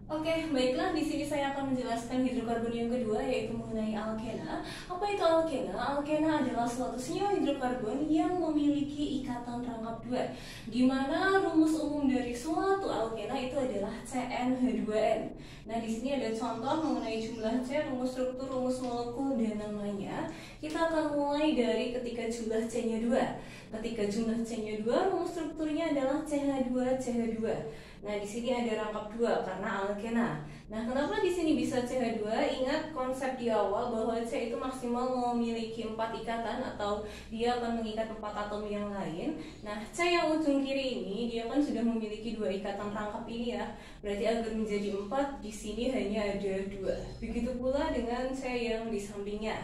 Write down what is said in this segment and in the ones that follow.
Oke, baiklah. Di sini saya akan menjelaskan hidrokarbon yang kedua, yaitu mengenai alkena. Apa itu alkena? Alkena adalah suatu senyawa hidrokarbon yang memiliki ikatan rangkap dua, di mana rumus umum dari suatu alkena itu adalah CnH2n. Nah, di sini ada contoh mengenai jumlah C, rumus struktur, rumus molekul, dan namanya. Kita akan mulai dari ketika jumlah C-nya 2. Ketika jumlah C-nya 2, rumus strukturnya adalah CH2CH2. Nah, di sini ada rangkap 2 karena alkena. Nah, kenapa di sini bisa CH2? Ingat konsep di awal bahwa C itu maksimal memiliki 4 ikatan atau dia akan mengikat 4 atom yang lain. Nah, C yang ujung kiri ini dia kan sudah memiliki 2 ikatan rangkap ini ya. Berarti agar menjadi 4, di sini hanya ada 2. Begitu pula dengan C yang di sampingnya.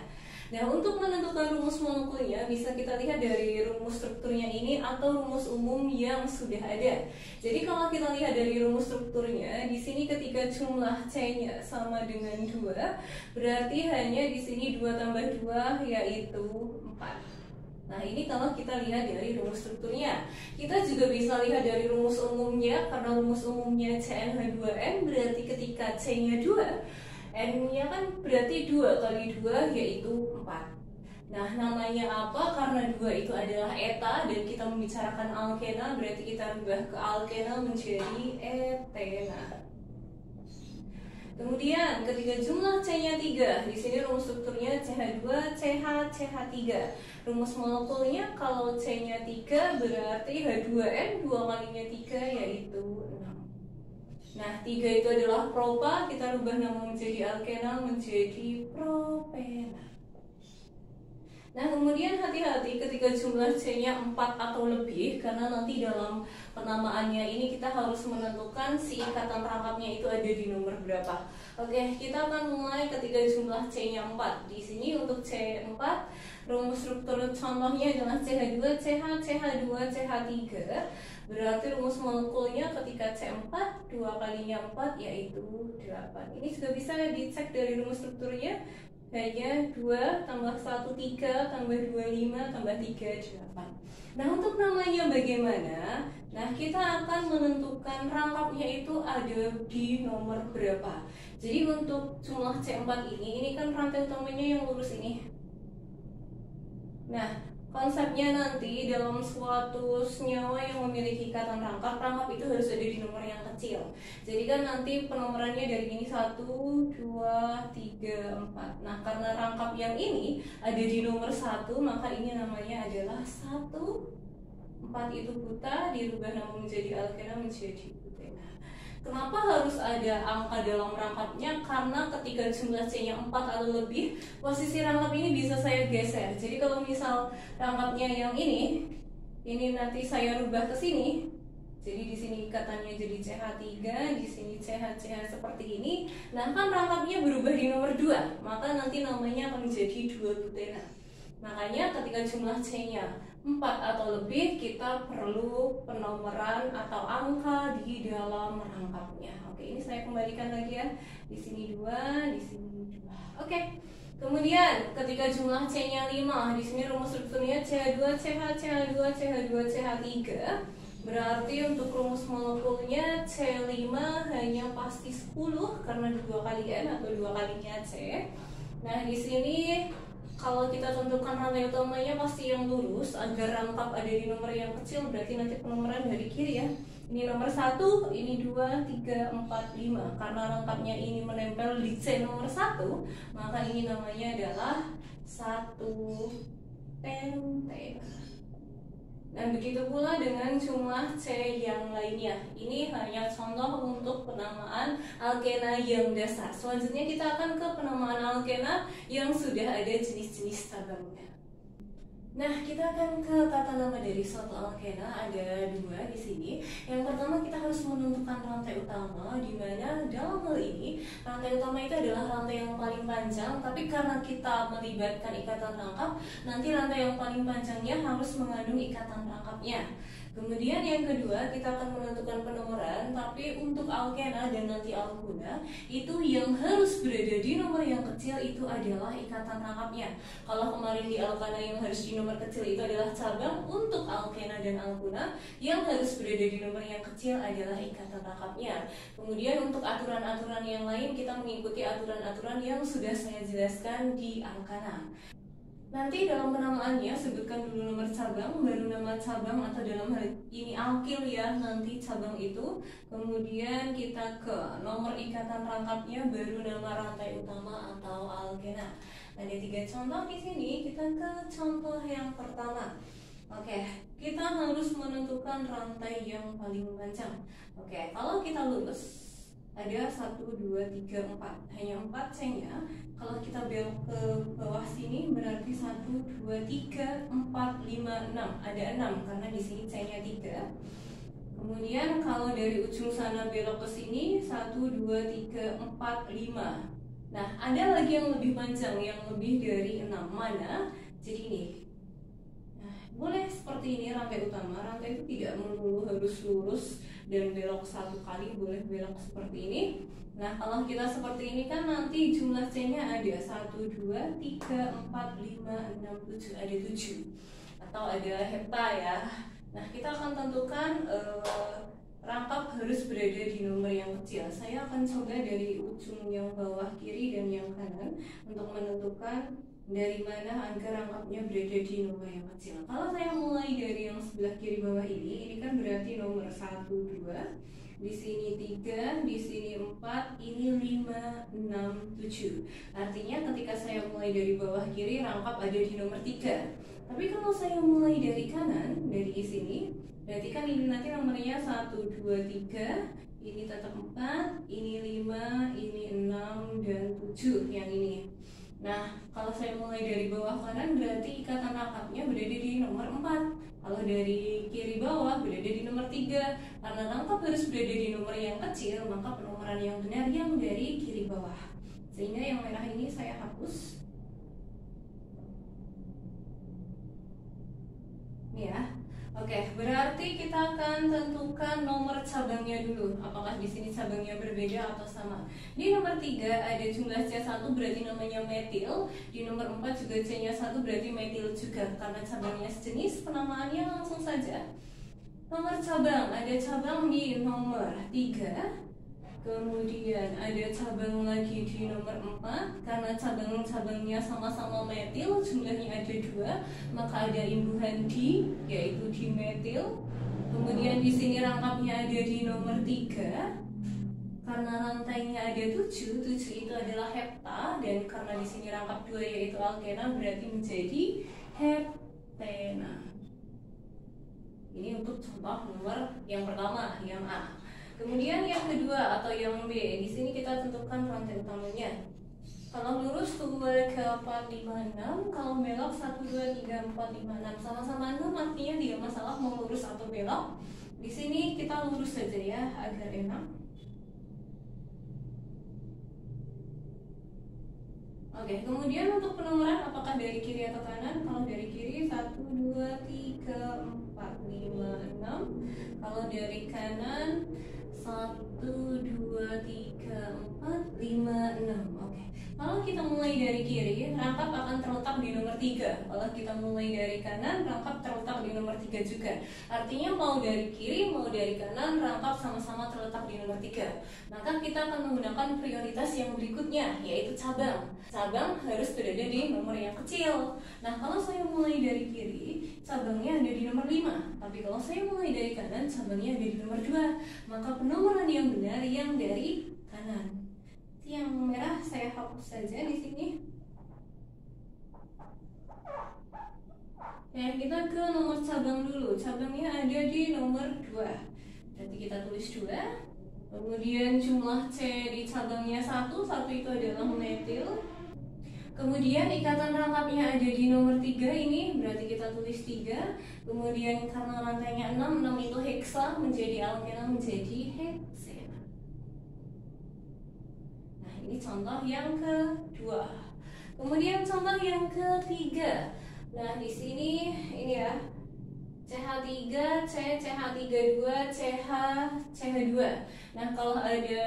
Nah, untuk menentukan rumus molekulnya bisa kita lihat dari rumus strukturnya ini atau rumus umum yang sudah ada. Jadi kalau kita lihat dari rumus strukturnya, di sini ketika jumlah C-nya sama dengan 2, berarti hanya di sini 2 tambah 2 yaitu 4. Nah, ini kalau kita lihat dari rumus strukturnya. Kita juga bisa lihat dari rumus umumnya, karena rumus umumnya CnH2n, berarti ketika C-nya 2, N-nya kan berarti 2 kali 2 yaitu 4. Nah, namanya apa? Karena 2 itu adalah eta dan kita membicarakan alkena, berarti kita rubah ke alkena menjadi etena. Kemudian ketika jumlah C-nya 3, di sini rumus strukturnya CH2, CH, CH3. Rumus molekulnya kalau C-nya 3 berarti H2N 2 kalinya 3 yaitu 6. Nah, 3 itu adalah propa, kita rubah nama menjadi alkena menjadi propena. Nah, kemudian hati-hati ketika jumlah C-nya 4 atau lebih, karena nanti dalam penamaannya ini kita harus menentukan si ikatan rangkapnya itu ada di nomor berapa. Oke, kita akan mulai ketika jumlah C-nya 4. Di sini untuk C4, rumus struktur contohnya adalah CH2, CH, CH2, CH3. Berarti rumus molekulnya ketika C4, 2 kalinya 4 yaitu 8. Ini juga bisa dicek dari rumus strukturnya. Hanya 2 tambah 1, 3, tambah 2, 5, tambah 3, 8. Nah, untuk namanya bagaimana? Nah, kita akan menentukan rangkapnya itu ada di nomor berapa. Jadi untuk jumlah C4 ini kan rantai utamanya yang lurus ini. Nah, konsepnya nanti dalam suatu senyawa yang memiliki ikatan rangkap, rangkap itu harus ada di nomor yang kecil. Jadi kan nanti penomorannya dari ini 1, 2, 3, 4. Nah, karena rangkap yang ini ada di nomor 1, maka ini namanya adalah 1. 4 itu buta, dirubah nama menjadi alkena menjadi butena. Kenapa harus ada angka dalam rangkapnya? Karena ketika jumlah C-nya 4 atau lebih, posisi rangkap ini bisa saya geser. Jadi kalau misal rangkapnya yang ini nanti saya rubah ke sini. Jadi di sini ikatannya jadi CH3, di sini CH seperti ini. Nah, kan rangkapnya berubah di nomor 2, maka nanti namanya akan menjadi 2 butena. Makanya ketika jumlah C-nya 4 atau lebih, kita perlu penomoran atau angka di dalam rangkapnya. Oke, ini saya kembalikan lagi ya. Di sini 2, di sini 2. Oke. Kemudian ketika jumlah C-nya 5, di sini rumus strukturnya CH2, CH, CH2, CH2, CH3. Berarti untuk rumus molekulnya C5 hanya pasti 10 karena 2 kali N atau 2 kalinya C. Nah, di sini kalau kita tentukan rantai utamanya pasti yang lurus agar rangkap ada di nomor yang kecil, berarti nanti penomoran dari kiri ya. Ini nomor 1, ini 2, 3, 4, 5. Karena rangkapnya ini menempel di C nomor 1, maka ini namanya adalah 1 pentena. Dan begitu pula dengan jumlah C yang lainnya. Ini hanya contoh untuk penamaan alkena yang dasar. Selanjutnya kita akan ke penamaan alkena yang sudah ada jenis-jenis cabangnya. Nah, kita akan ke tata nama dari suatu alkena. Ada 2 di sini. Yang pertama kita harus menentukan rantai utama, di mana dalam hal ini rantai utama itu adalah rantai yang paling panjang. Tapi karena kita melibatkan ikatan rangkap, nanti rantai yang paling panjangnya harus mengandung ikatan rangkapnya. Kemudian yang kedua, kita akan menentukan penomoran, tapi untuk alkena dan nanti alkuna itu yang harus berada di nomor yang kecil itu adalah ikatan rangkapnya. Kalau kemarin di alkana yang harus di nomor kecil itu adalah cabang, untuk alkena dan alkuna yang harus berada di nomor yang kecil adalah ikatan rangkapnya. Kemudian untuk aturan-aturan yang lain kita mengikuti aturan-aturan yang sudah saya jelaskan di alkana. Nanti dalam penamaannya sebutkan dulu nomor cabang, baru nama cabang atau dalam hal ini alkil ya, nanti cabang itu. Kemudian kita ke nomor ikatan rangkapnya, baru nama rantai utama atau alkena. Ada 3 contoh di sini, kita ke contoh yang pertama. Oke, kita harus menentukan rantai yang paling panjang. Oke, kalau kita lurus ada 1, 2, 3, 4, hanya 4 C-nya. Kalau kita belok ke bawah sini berarti 1, 2, 3, 4, 5, 6. Ada 6 karena di sini C-nya 3. Kemudian kalau dari ujung sana belok ke sini 1, 2, 3, 4, 5. Nah, ada lagi yang lebih panjang, yang lebih dari 6. Mana? Jadi ini. Nah, boleh seperti ini rantai utama. Rantai itu tidak melulu harus lurus dan belok 1 kali, boleh belok seperti ini. Nah, kalau kita seperti ini kan nanti jumlah C-nya ada 1, 2, 3, 4, 5, 6, 7. Ada 7 atau ada hepta ya. Nah, kita akan tentukan rangkap harus berada di nomor yang kecil. Saya akan coba dari ujung yang bawah kiri dan yang kanan untuk menentukan dari mana agar rangkapnya berada di nomor yang kecil. Kalau saya mulai dari yang sebelah kiri bawah ini kan berarti nomor 1, 2, di sini 3, di sini 4, ini 5, 6, 7. Artinya ketika saya mulai dari bawah kiri, rangkap ada di nomor 3. Tapi kalau saya mulai dari kanan, dari sini, berarti kan ini nanti nomornya 1, 2, 3, ini tetap 4, ini 5, ini 6, dan 7 yang ini. Nah, kalau saya mulai dari bawah kanan berarti ikatan rangkapnya berada di nomor 4. Kalau dari kiri bawah berada di nomor 3. Karena rangkap harus berada di nomor yang kecil, maka penomoran yang benar yang dari kiri bawah. Sehingga yang merah ini saya hapus. Ini ya. Oke, berarti kita akan tentukan nomor cabangnya dulu. Apakah di sini cabangnya berbeda atau sama? Di nomor 3 ada jumlah C1 berarti namanya metil. Di nomor 4 juga C-nya 1 berarti metil juga. Karena cabangnya sejenis, penamaannya langsung saja. Nomor cabang, ada cabang di nomor 3. Kemudian ada cabang lagi di nomor 4. Karena cabang-cabangnya sama-sama metil, jumlahnya ada 2, maka ada imbuhan di, yaitu di metil. Kemudian di sini rangkapnya ada di nomor 3. Karena rantainya ada 7 itu adalah hepta, dan karena di sini rangkap 2 yaitu alkena, berarti menjadi heptena. Ini untuk contoh nomor yang pertama, yang A. Kemudian yang kedua atau yang B, di sini kita tentukan rantai utamanya. Kalau lurus 2, 4, 5, 6. Kalau belok 1, 2, 3, 4, 5, 6. Sama-sama 6 artinya tidak masalah mau lurus atau belok. Di sini kita lurus saja ya agar enak. Oke, kemudian untuk penomoran apakah dari kiri atau kanan? Kalau dari kiri 1, 2, 3, 4, 5, 6. Kalau dari kanan 1, 2, 3, 4, 5, 6. Oke. Kalau kita mulai dari kiri, rangkap akan terletak di nomor 3. Kalau kita mulai dari kanan, rangkap terletak di nomor 3 juga. Artinya mau dari kiri, mau dari kanan, rangkap sama-sama terletak di nomor 3. Maka kita akan menggunakan prioritas yang berikutnya, yaitu cabang. Cabang harus berada di nomor yang kecil. Nah, kalau saya mulai dari kiri, cabangnya ada di nomor 5. Tapi kalau saya mulai dari kanan, cabangnya ada di nomor 2. Maka penomoran yang benar yang dari kanan. Yang merah saya hapus saja di sini. Nah, kita ke nomor cabang dulu. Cabangnya ada di nomor 2. Berarti kita tulis 2. Kemudian jumlah C di cabangnya 1 itu adalah metil. Kemudian ikatan rangkapnya ada di nomor 3 ini, berarti kita tulis 3. Kemudian karena rantainya 6 itu heksa, menjadi alkena, menjadi heksena. Nah, ini contoh yang kedua. Kemudian contoh yang ketiga. Nah, di sini ini ya. CH3, C, CH32, CH, CH2. Nah, kalau ada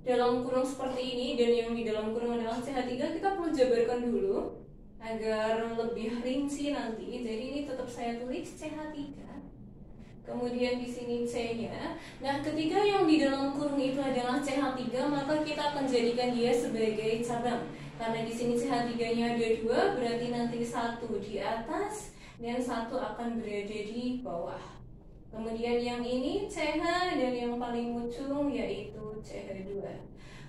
dalam kurung seperti ini dan yang di dalam kurung adalah CH3, kita perlu jabarkan dulu agar lebih rinci nanti. Jadi ini tetap saya tulis CH3. Kemudian di sini C-nya. Nah, ketika yang di dalam kurung itu adalah CH3, maka kita akan jadikan dia sebagai cabang. Karena di sini CH3-nya ada 2, berarti nanti 1 di atas dan 1 akan berada di bawah. Kemudian yang ini CH dan yang paling ujung yaitu CH2.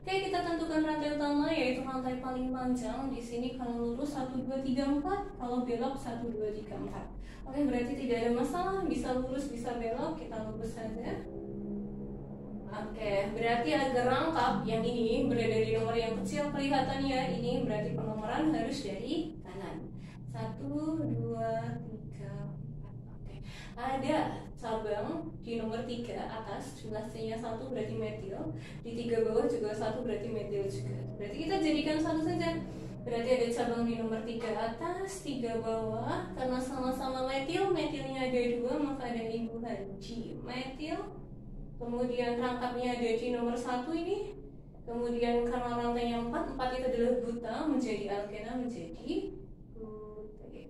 Oke, kita tentukan rantai utama yaitu rantai paling panjang. Di sini kalau lurus 1 2 3 4, kalau belok 1 2 3 4. Oke, berarti tidak ada masalah, bisa lurus bisa belok, kita lurus saja. Oke, berarti agar rangkap yang ini berada di nomor yang kecil kelihatannya, ini berarti penomoran harus dari kanan. 1 2 3 4. Oke. Ada cabang di nomor 3 atas, jumlah C-nya 1 berarti metil. Di 3 bawah juga 1 berarti metil juga. Berarti kita jadikan satu saja. Berarti ada cabang di nomor 3 atas, 3 bawah. Karena sama-sama metil, metilnya ada 2, maka ada imbuhan di metil. Kemudian rangkapnya ada di nomor 1 ini. Kemudian karena rantainya 4, 4 itu adalah buta, menjadi alkena, menjadi butena.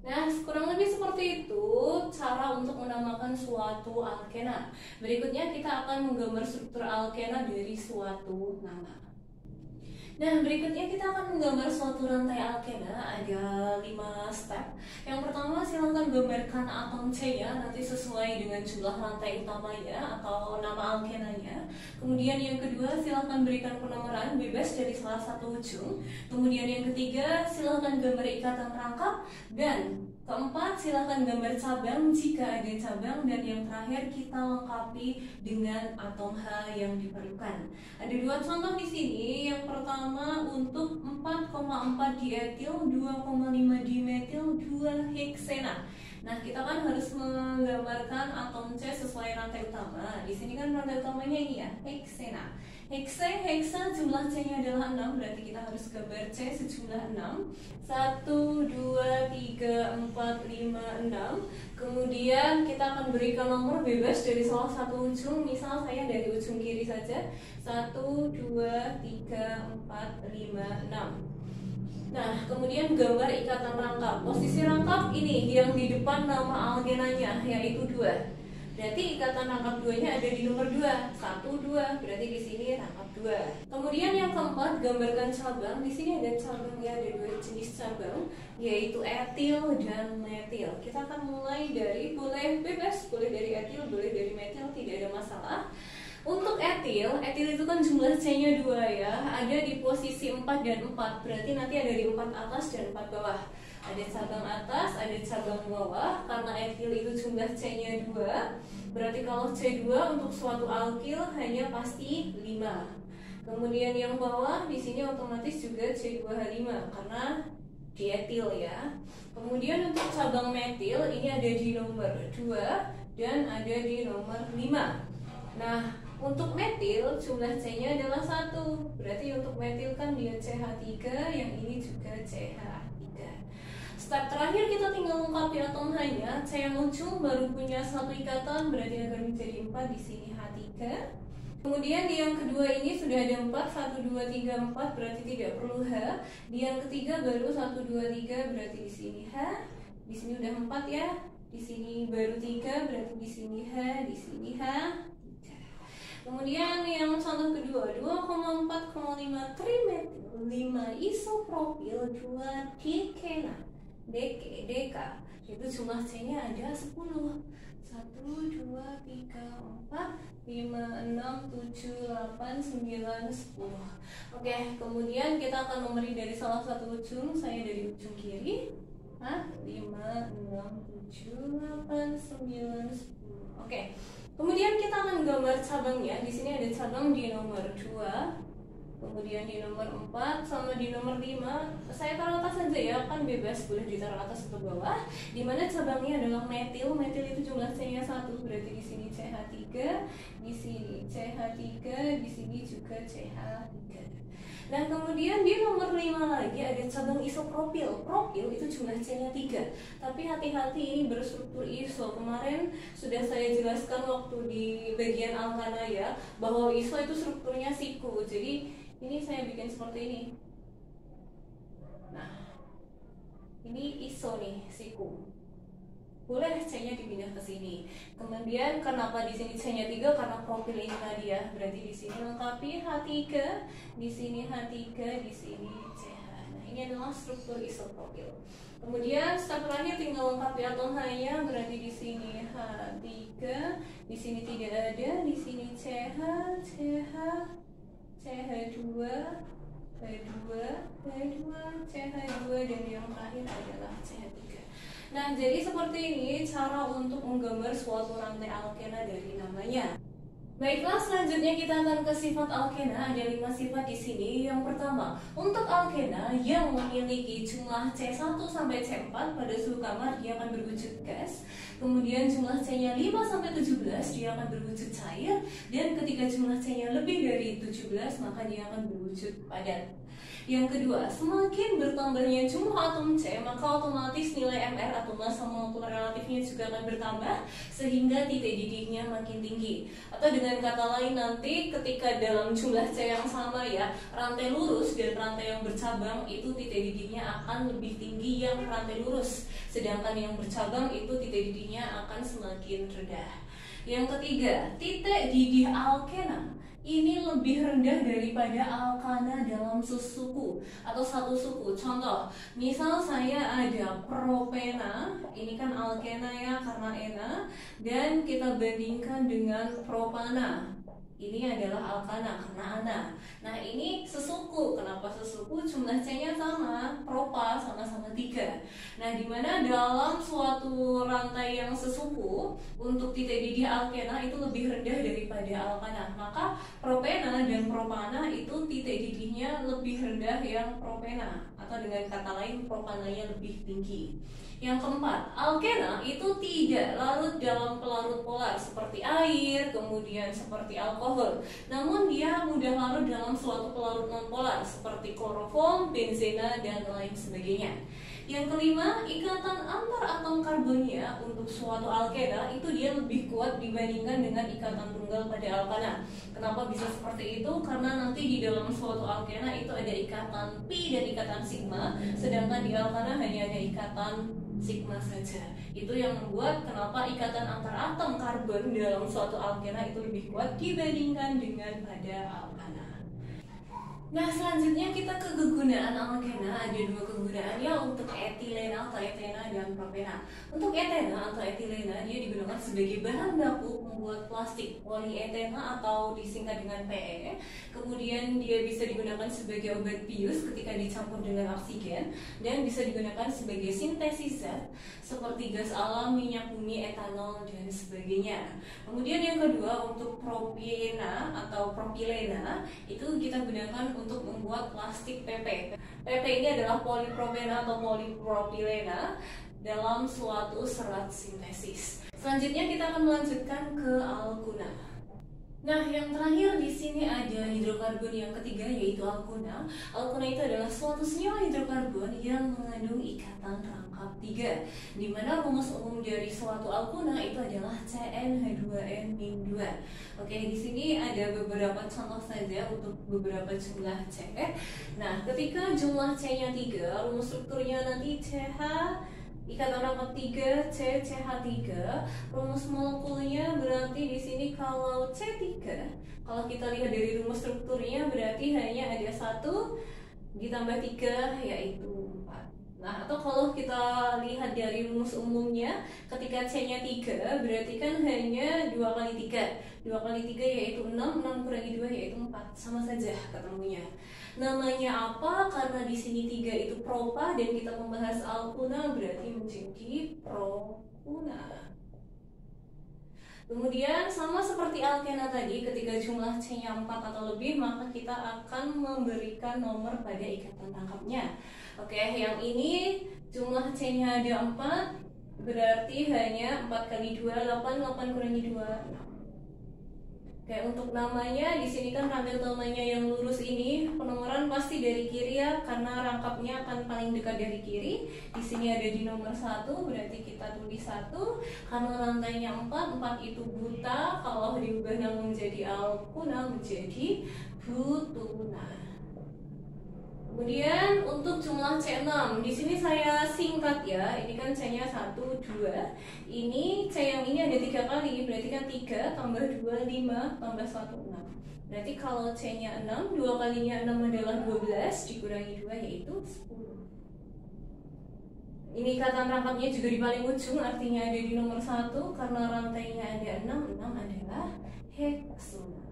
Nah, kurang lebih seperti itu cara untuk menamakan suatu alkena. Berikutnya kita akan menggambar struktur alkena dari suatu nama. Nah, berikutnya kita akan menggambar suatu rantai alkena. Ada 5 step. Yang pertama, silakan gambarkan atom C-nya nanti sesuai dengan jumlah rantai utamanya atau nama alkenanya. Kemudian yang kedua, silakan berikan penomoran bebas dari salah satu ujung. Kemudian yang ketiga, silakan gambar ikatan rangkap. Dan keempat, silakan gambar cabang jika ada cabang. Dan yang terakhir, kita lengkapi dengan atom H yang diperlukan. Ada 2 contoh di sini. Yang pertama untuk 4,4 dietil, 2,5 dimetil, 2 heksena. Nah, kita kan harus menggambarkan atom C sesuai rantai utama. Di sini kan rantai utamanya ini ya, heksena. Heksa jumlah C-nya adalah 6, berarti kita harus gambar C sejumlah 6. 1, 2, 3, 4, 5, 6. Kemudian kita akan berikan nomor bebas dari salah satu ujung. Misal saya dari ujung kiri saja. 1, 2, 3, 4, 5, 6. Nah, kemudian gambar ikatan rangkap. Posisi rangkap ini yang di depan nama alkenanya, yaitu 2. Berarti ikatan rangkap 2-nya ada di nomor 2. 1, 2. Berarti di sini rangkap 2. Kemudian yang keempat, gambarkan cabang. Di sini ada cabangnya, ada 2 jenis cabang, yaitu etil dan metil. Kita akan mulai dari, boleh bebas, boleh dari etil, boleh dari metil, tidak ada masalah. Untuk etil itu kan jumlah C-nya 2 ya. Ada di posisi 4 dan 4. Berarti nanti ada di 4 atas dan 4 bawah. Ada cabang atas, ada cabang bawah. Karena etil itu jumlah C-nya 2, berarti kalau C2 untuk suatu alkil hanya pasti 5. Kemudian yang bawah di sini otomatis juga C2H5 karena dietil ya. Kemudian untuk cabang metil ini ada di nomor 2 dan ada di nomor 5. Nah, untuk metil jumlah C-nya adalah 1. Berarti untuk metil kan dia CH3, yang ini juga CH3. Step terakhir kita tinggal lengkapi atom H-nya. C yang ujung baru punya 1 ikatan, berarti akan menjadi 4 di sini H3. Kemudian di yang kedua ini sudah ada 4, 1, 2, 3, 4, berarti tidak perlu H. Di yang ketiga baru 1, 2, 3, berarti di sini H. Di sini udah 4 ya. Di sini baru 3, berarti di sini H, di sini H. Kemudian yang contoh kedua, 2,4,5 trimetil, 5 isopropil, 2 dikena, DK. Itu jumlah C-nya ada 10. 1, 2, 3, 4, 5, 6, 7, 8, 9, 10. Oke, kemudian kita akan nomori dari salah satu ujung. Saya dari ujung kiri. 5, 6, 7, 8, 9, 10. Oke. Kemudian kita akan gambar cabangnya. Di sini ada cabang di nomor 2, kemudian di nomor 4, sama di nomor 5. Saya taruh atas saja ya, kan bebas, boleh ditaruh atas atau bawah. Dimana cabangnya adalah metil. Metil itu jumlah C-nya 1, berarti di sini CH3, di sini CH3, di sini juga CH3. Nah, kemudian di nomor 5 lagi ada cabang isopropil. Propil itu jumlah C-nya 3. Tapi hati-hati, ini berstruktur iso. Kemarin sudah saya jelaskan waktu di bagian alkana ya, bahwa iso itu strukturnya siku. Jadi ini saya bikin seperti ini. Nah, ini iso nih, siku. Boleh C-nya dipindah ke sini. Kemudian kenapa di sini C-nya 3? Karena profil ini tadi ya. Berarti di sini lengkapi H3, di sini H3, di sini CH. Nah, ini adalah struktur isopropil. Kemudian step terakhir tinggal lengkapi atom H-nya, berarti di sini H3, di sini tidak ada, di sini CH, CH, CH2, H2, H2, CH2, dan yang terakhir adalah CH3. Nah, jadi seperti ini cara untuk menggambar suatu rantai alkena dari namanya. Baiklah, selanjutnya kita akan ke sifat alkena. Ada 5 sifat di sini. Yang pertama, untuk alkena yang memiliki jumlah C1 sampai C4 pada suhu kamar dia akan berwujud gas. Kemudian jumlah C-nya 5 sampai 17 dia akan berwujud cair, dan ketika jumlah C-nya lebih dari 17 maka dia akan berwujud padat. Yang kedua, semakin bertambahnya jumlah atom C, maka otomatis nilai MR atau massa molekul relatifnya juga akan bertambah, sehingga titik didihnya makin tinggi. Atau dengan kata lain, nanti ketika dalam jumlah C yang sama ya, rantai lurus dan rantai yang bercabang itu titik didihnya akan lebih tinggi yang rantai lurus, sedangkan yang bercabang itu titik didihnya akan semakin rendah. Yang ketiga, titik didih alkena ini lebih rendah daripada alkana dalam sesuku atau satu suku. Contoh, misal saya ada propena, ini kan alkena ya karena ena, dan kita bandingkan dengan propana. Ini adalah alkana karena ana. Nah, ini sesuku. Kenapa sesuku? Jumlah C-nya sama, propa sama-sama 3. Nah, dimana dalam suatu rantai yang sesuku, untuk titik didih alkena itu lebih rendah daripada alkana. Maka propena dan propana itu titik didihnya lebih rendah yang propena, atau dengan kata lain propananya lebih tinggi. Yang keempat, alkena itu tidak larut dalam pelarut polar seperti air, kemudian seperti alkohol. Namun dia mudah larut dalam suatu pelarut nonpolar seperti kloroform, benzena, dan lain sebagainya. Yang kelima, ikatan antar atom karbonnya untuk suatu alkena itu dia lebih kuat dibandingkan dengan ikatan tunggal pada alkana. Kenapa bisa seperti itu? Karena nanti di dalam suatu alkena itu ada ikatan pi dan ikatan sigma, sedangkan di alkana hanya ada ikatan sigma saja. Itu yang membuat kenapa ikatan antar atom karbon dalam suatu alkena itu lebih kuat dibandingkan dengan pada alkana. Nah, selanjutnya kita ke kegunaan alkena. Ada 2 kegunaan ya, untuk etilena atau etena dan propena. Untuk etena atau etilena dia digunakan sebagai bahan baku membuat plastik polietena atau disingkat dengan PE. Kemudian dia bisa digunakan sebagai obat bius ketika dicampur dengan oksigen, dan bisa digunakan sebagai sintesis zat seperti gas alam, minyak bumi, etanol, dan sebagainya. Kemudian yang kedua, untuk propena atau propilena itu kita gunakan untuk membuat plastik PP. PP ini adalah polipropena atau polipropilena dalam suatu serat sintesis. Selanjutnya kita akan melanjutkan ke alkuna. Nah, yang terakhir di sini ada hidrokarbon yang ketiga, yaitu alkuna. Alkuna itu adalah suatu senyawa hidrokarbon yang mengandung ikatan rangkap 3, di mana rumus umum dari suatu alkuna itu adalah CnH2n-2. Oke, di sini ada beberapa contoh saja untuk beberapa jumlah C. Nah, ketika jumlah C-nya 3, rumus strukturnya nanti CH ikatan rangkap 3 C CH3. Rumus molekulnya berarti di sini kalau C3, kalau kita lihat dari rumus strukturnya berarti hanya ada 1 ditambah 3 yaitu 4. Nah, atau kalau kita lihat dari rumus umumnya, ketika C-nya 3 berarti kan hanya 2 kali 3. 2 kali 3 yaitu 6, 6 kurangi 2 yaitu 4. Sama saja ketemunya. Namanya apa? Karena di sini 3 itu propa dan kita membahas alkuna berarti menjadi propuna. Kemudian sama seperti alkena tadi, ketika jumlah C-nya 4 atau lebih, maka kita akan memberikan nomor pada ikatan rangkapnya. Oke, yang ini jumlah C-nya ada 4, berarti hanya 4 kali 2, 8, 8 kurangi 2, 6. Kayak untuk namanya di sini kan rantai utamanya yang lurus ini, penomoran pasti dari kiri ya, karena rangkapnya akan paling dekat dari kiri. Di sini ada di nomor 1, berarti kita tulis 1. Karena rantainya 4, 4 itu buta. Kalau diubah nama menjadi Alkuna menjadi Butuna. Kemudian untuk jumlah C6, di sini saya singkat ya. Ini kan C-nya 1, 2. Ini C yang ini ada 3 kali, berarti kan 3 tambah 2, 5 tambah 1, 6. Berarti kalau C-nya 6, 2 kalinya 6 adalah 12, dikurangi 2 yaitu 10. Ini ikatan rangkapnya juga di paling ujung, artinya ada di nomor 1. Karena rantainya ada 6, 6 adalah heksuna.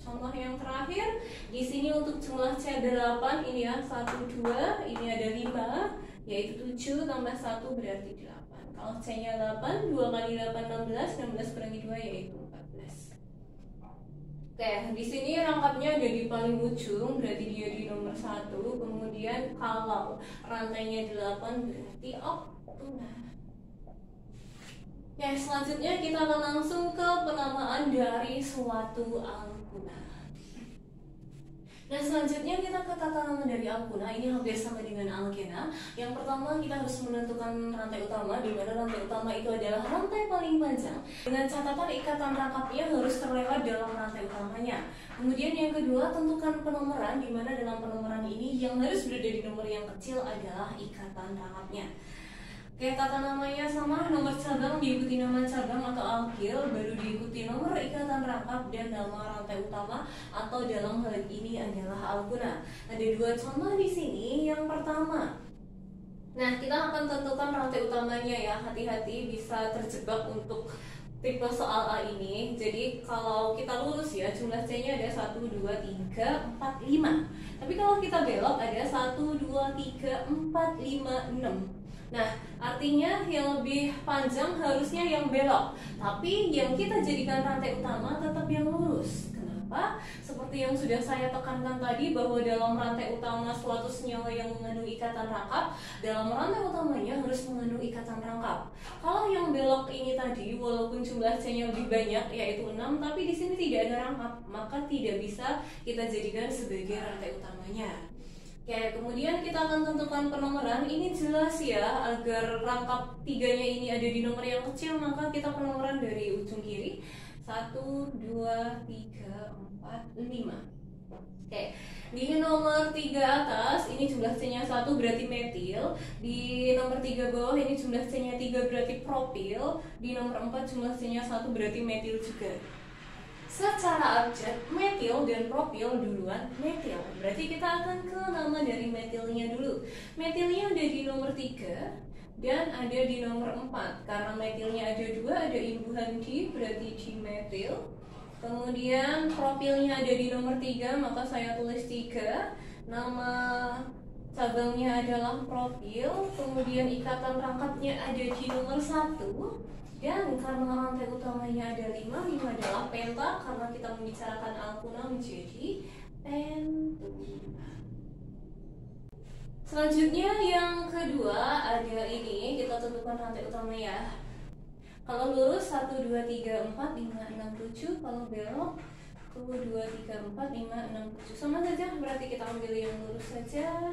Contoh yang terakhir, di sini untuk jumlah C8 ini ya, 1, 2, ini ada 5, yaitu 7 tambah 1 berarti 8. Kalau C-nya 8, 2 kali 8, 16, 16 kurangi 2 yaitu 14. Oke, di sini rangkapnya ada di paling ujung, berarti dia di nomor 1. Kemudian kalau rantainya 8 berarti oktuna. Ya, selanjutnya kita akan langsung ke penamaan dari suatu alkuna. Nah, selanjutnya kita ke tata nama dari alkuna. Ini hampir sama dengan alkena. Yang pertama kita harus menentukan rantai utama, di mana rantai utama itu adalah rantai paling panjang. Dengan catatan ikatan rangkapnya harus terlewat dalam rantai utamanya. Kemudian yang kedua, tentukan penomoran, di mana dalam penomoran ini yang harus berada di nomor yang kecil adalah ikatan rangkapnya. Oke, tata namanya sama, nomor cabang diikuti nama cabang atau alkil, baru diikuti nomor ikatan rangkap dan nama rantai utama, atau dalam hal ini adalah alkuna. Ada 2 contoh di sini. Yang pertama, nah kita akan tentukan rantai utamanya ya, hati-hati bisa terjebak untuk tipe soal A ini. Jadi kalau kita lurus ya, jumlah C-nya ada 1, 2, 3, 4, 5. Tapi kalau kita belok ada 1, 2, 3, 4, 5, 6. Nah, artinya yang lebih panjang harusnya yang belok, tapi yang kita jadikan rantai utama tetap yang lurus. Kenapa? Seperti yang sudah saya tekankan tadi, bahwa dalam rantai utama suatu senyawa yang mengandung ikatan rangkap, dalam rantai utamanya harus mengandung ikatan rangkap. Kalau yang belok ini tadi, walaupun jumlah C-nya lebih banyak, yaitu 6, tapi di sini tidak ada rangkap, maka tidak bisa kita jadikan sebagai rantai utamanya. Oke, kemudian kita akan tentukan penomoran. Ini jelas ya, agar rangkap 3-nya ini ada di nomor yang kecil, maka kita penomoran dari ujung kiri. 1, 2, 3, 4, 5. Oke, di nomor 3 atas ini jumlah C-nya 1 berarti metil. Di nomor 3 bawah ini jumlah C-nya 3 berarti propil. Di nomor 4 jumlah C-nya 1 berarti metil juga. Secara abjad, metil dan propil duluan metil. Berarti kita akan ke nama dari metilnya dulu. Metilnya ada di nomor 3 dan ada di nomor 4. Karena metilnya ada 2, ada imbuhan di, berarti dimetil. Kemudian propilnya ada di nomor 3, maka saya tulis 3. Nama cabangnya adalah propil. Kemudian ikatan rangkapnya ada di nomor 1. Dan karena rantai utamanya ada 5, 5 adalah penta, karena kita membicarakan alkuna menjadi pentuna. Selanjutnya yang kedua ada ini, kita tentukan rantai utama ya. Kalau lurus 1, 2, 3, 4, 5, 6, 7. Kalau belok 1, 2, 3, 4, 5, 6, 7. Sama saja, berarti kita ambil yang lurus saja.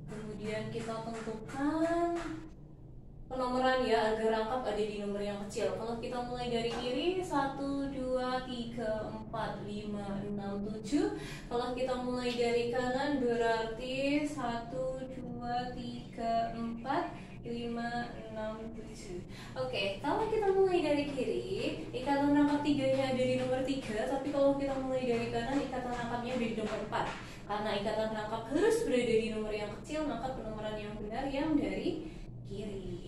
Kemudian kita tentukan penomoran ya, agar rangkap ada di nomor yang kecil. Kalau kita mulai dari kiri, 1, 2, 3, 4, 5, 6, 7. Kalau kita mulai dari kanan berarti 1, 2, 3, 4, 5, 6, 7. Oke, kalau kita mulai dari kiri, ikatan rangkap 3-nya ada di nomor 3. Tapi kalau kita mulai dari kanan, ikatan rangkapnya ada di nomor 4. Karena ikatan rangkap harus berada di nomor yang kecil, maka penomoran yang benar yang dari kiri.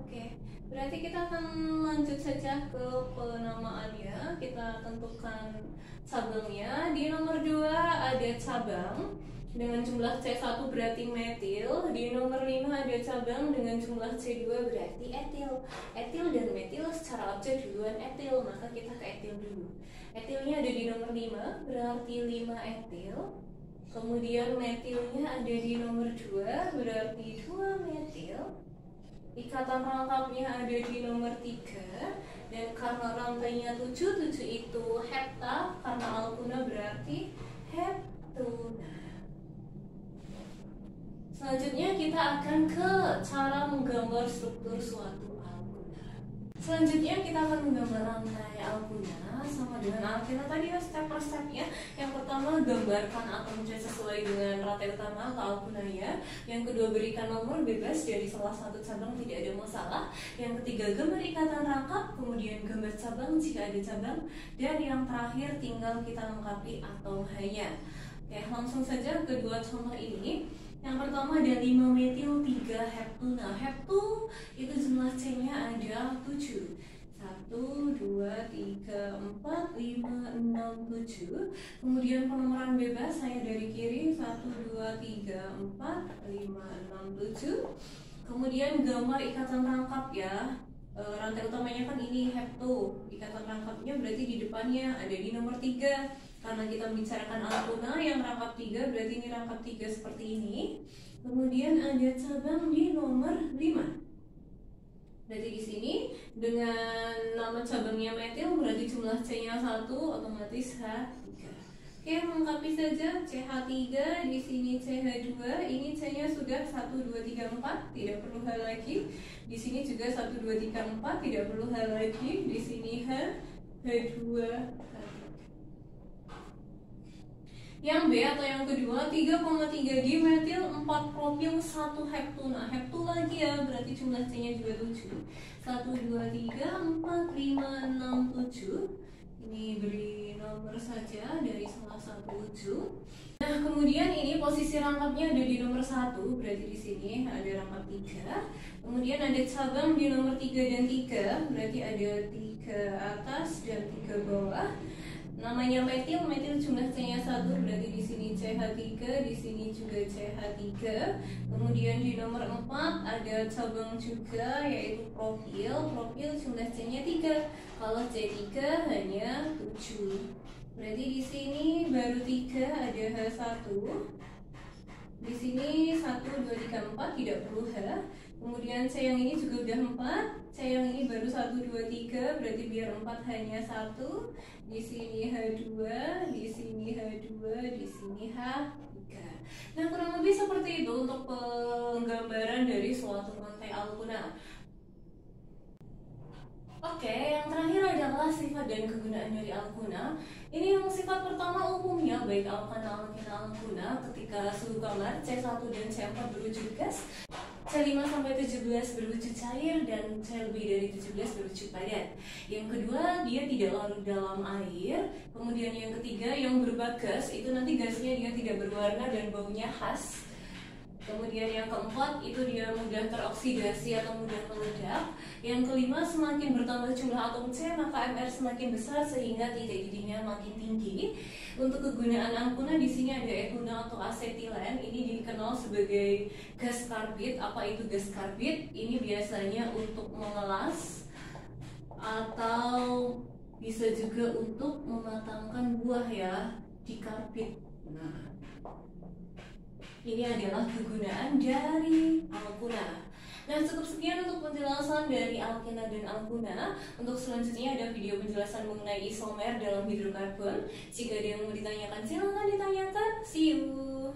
Oke, berarti kita akan lanjut saja ke penamaannya. Kita tentukan cabangnya. Di nomor 2 ada cabang dengan jumlah C1 berarti metil. Di nomor 5 ada cabang dengan jumlah C2 berarti etil. Etil dan metil secara abjad duluan etil, maka kita ke etil dulu. Etilnya ada di nomor 5 berarti 5 etil. Kemudian metilnya ada di nomor 2 berarti 2 metil. ikatan rangkapnya ada di nomor 3, dan karena rantainya 7 itu hepta, karena alkuna berarti heptuna. Selanjutnya kita akan ke cara menggambar struktur suatu alkuna. Selanjutnya kita akan menggambar rantai alkuna sama dengan alkena tadi ya, step per stepnya. Yang pertama, gambarkan atom C sesuai dengan rantai utama atau alkunanya. Yang kedua, berikan nomor bebas dari salah satu cabang, tidak ada masalah. Yang ketiga, gambar ikatan rangkap, kemudian gambar cabang jika ada cabang, dan yang terakhir tinggal kita lengkapi atomnya. Oke, langsung saja kedua contoh ini. Yang pertama ada 5-metil 3 heptuna. Heptu itu jumlah C-nya ada 7. 1, 2, 3, 4, 5, 6, 7. Kemudian penomoran bebas saya dari kiri 1, 2, 3, 4, 5, 6, 7. Kemudian gambar ikatan rangkap ya. Rantai utamanya kan ini heptu. Ikatan rangkapnya berarti di depannya ada di nomor 3. Karena kita membicarakan alkuna yang rangkap 3, berarti ini rangkap 3 seperti ini. Kemudian ada cabang di nomor 5. Berarti di sini dengan nama cabangnya metil berarti jumlah C-nya 1, otomatis H3. Oke, melengkapi saja CH3, di sini CH2, ini C-nya sudah 1, 2, 3, 4, tidak perlu H lagi. Di sini juga 1, 2, 3, 4, tidak perlu H lagi. Di sini H, H2, yang B atau yang kedua 3,3 dimetil 4 propil 1 heptuna. Heptu lagi ya, berarti jumlah C-nya juga 7. 1, 2, 3, 4, 5, 6, 7. Ini beri nomor saja dari salah satu ujung. Nah, kemudian ini posisi rangkapnya ada di nomor 1, berarti di sini ada rangkap 3. Kemudian ada cabang di nomor 3 dan 3, berarti ada 3 atas dan 3 bawah. Namanya metil, metil jumlah C-nya 1, berarti di sini CH3, di sini juga CH3. Kemudian di nomor 4 ada cabang juga yaitu propil. Propil jumlah C-nya 3. Kalau C3 hanya 7. Berarti di sini baru 3 ada H1. Di sini 1, 2, 3, 4 tidak perlu H. Kemudian C yang ini juga udah 4. C yang ini baru 1, 2, 3, berarti biar 4 hanya 1. Di sini H2, di sini H2, di sini H3. Nah, kurang lebih seperti itu untuk penggambaran dari suatu rantai alkuna. Oke, yang terakhir adalah sifat dan kegunaan dari alkuna. Ini yang sifat pertama umumnya, baik alkana, alkena, alkuna, ketika suhu kamar C1 dan C4 berwujud gas, C5-17 berwujud cair, dan C lebih dari 17 berwujud padat. Yang kedua, dia tidak larut dalam air. Kemudian yang ketiga, yang berupa gas, itu nanti gasnya dia tidak berwarna dan baunya khas. Kemudian yang keempat, itu dia mudah teroksidasi atau mudah meledak. Yang kelima, semakin bertambah jumlah atom C, maka MR semakin besar sehingga titik didihnya makin tinggi. Untuk kegunaan alkuna di sini ada etuna atau asetilen. Ini dikenal sebagai gas karbit. Apa itu gas karbit? Ini biasanya untuk mengelas atau bisa juga untuk mematangkan buah ya, di karbit. Nah, ini adalah kegunaan dari alkuna. Nah, cukup sekian untuk penjelasan dari alkena dan alkuna. Untuk selanjutnya ada video penjelasan mengenai isomer dalam hidrokarbon. Jika ada yang mau ditanyakan, silahkan ditanyakan. See you!